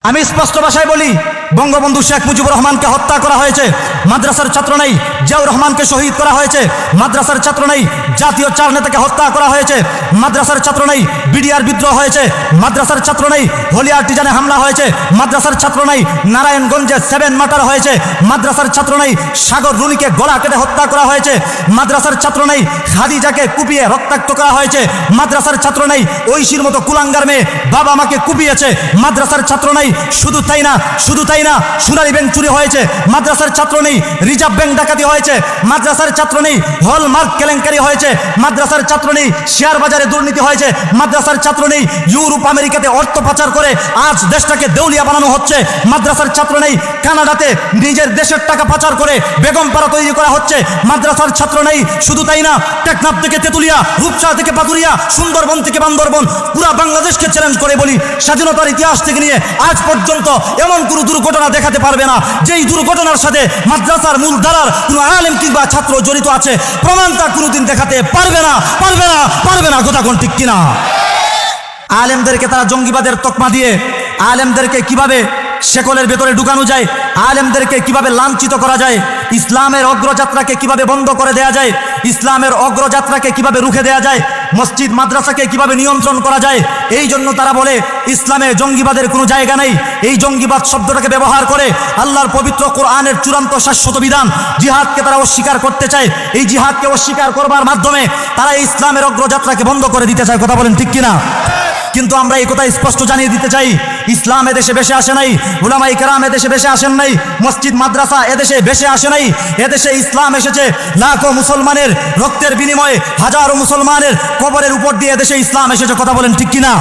আমি স্পষ্ট ভাষায় বলি, বঙ্গবন্ধু শেখ মুজিবুর রহমানকে হত্যা করা হয়েছে, মাদ্রাসার ছাত্র নেই। জিয়াউর রহমানকে শহীদ করা হয়েছে, মাদ্রাসার ছাত্র নেই। জাতীয় চার নেতাকে হত্যা করা হয়েছে, মাদ্রাসার ছাত্র নেই। বিডিআর বিদ্রোহ হয়েছে, মাদ্রাসার ছাত্র নেই। হলিয়ার টিজানে হামলা হয়েছে, মাদ্রাসার ছাত্র নেই। নারায়ণগঞ্জে 7 মার্টার হয়েছে, মাদ্রাসার ছাত্র নেই। সাগর রুনিকে গলা কেটে হত্যা করা হয়েছে, মাদ্রাসার ছাত্র নেই। খাদিজাকে কুপিয়ে রক্তাক্ত করা হয়েছে, মাদ্রাসার ছাত্র নেই। ঐশীর মতো কুলাঙ্গার মেয়ে বাবা মাকে কুপিয়েছে, মাদ্রাসার ছাত্র নেই। শুধু তাই না, শুধু তাই না, সোনালী ব্যাংক চুরি হয়েছে, মাদ্রাসার ছাত্র নেই। রিজার্ভ ব্যাংক ডাকাতি হয়েছে, মাদ্রাসার ছাত্র নেই। হলমার্ক কেলেঙ্কারি হয়েছে, মাদ্রাসার ছাত্র নেই। শেয়ার বাজারে দুর্নীতি হয়েছে, মাদ্রাসার ছাত্র নেই। ইউরোপ আমেরিকাতে অর্থ পাচার করে আজ দেশটাকে দেউলিয়া বানানো হচ্ছে, মাদ্রাসার ছাত্র নেই। কানাডাতে নিজের দেশের টাকা পাচার করে বেগমপাড়া তৈরি করা হচ্ছে, মাদ্রাসার ছাত্র নেই। শুধু তাই না, টেকনাফ থেকে তেতুলিয়া, রূপসা থেকে পাতুরিয়া, সুন্দরবন থেকে বান্দরবন, পুরা বাংলাদেশকে চ্যালেঞ্জ করে বলি, স্বাধীনতার ইতিহাস থেকে নিয়ে আজ পর্যন্ত এমন কোনো দুর্ঘটনা দেখাতে পারবে না যেই দুর্ঘটনার সাথে মাদ্রাসার মূলধারার কোনো আলেম কিংবা ছাত্র জড়িত আছে। প্রমাণটা কোনোদিন দেখাতে পারবে না, পারবে না, পারবে না। কথা কোন ঠিক কিনা? আলেমদেরকে তারা জঙ্গিবাদের তকমা দিয়ে আলেমদেরকে কিভাবে শেকলের ভেতরে ঢুকানো যায়, আলেমদেরকে কিভাবে লাঞ্ছিত করা যায়, ইসলামের অগ্রযাত্রাকে কিভাবে বন্ধ করে দেয়া যায়, ইসলামের অগ্রযাত্রাকে কিভাবে রুখে দেয়া যায়, মসজিদ মাদ্রাসাকে কিভাবে নিয়ন্ত্রণ করা যায়, এই জন্য তারা বলে ইসলামে জঙ্গিবাদের কোনো জায়গা নেই। এই জঙ্গিবাদ শব্দটাকে ব্যবহার করে আল্লাহর পবিত্র কোরআনের চূড়ান্ত শাশ্বত বিধান জিহাদকে তারা অস্বীকার করতে চায়। এই জিহাদকে অস্বীকার করবার মাধ্যমে তারা ইসলামের অগ্রযাত্রাকে বন্ধ করে দিতে চায়। কথা বলেন ঠিক কিনা? কিন্তু আমরা এই কথা স্পষ্ট জানিয়ে দিতে চাই, ইসলাম এদেশে বেশে আসে নাই, উলামায়ে কেরাম এদেশে বেশে আসেন নাই, মসজিদ মাদ্রাসা এদেশে বেশে আসে নাই। এদেশে ইসলাম এসেছে লাখো মুসলমানের রক্তের বিনিময়ে, হাজারো মুসলমানের কবরের উপর দিয়ে এদেশে ইসলাম এসেছে। কথা বলেন ঠিক কিনা?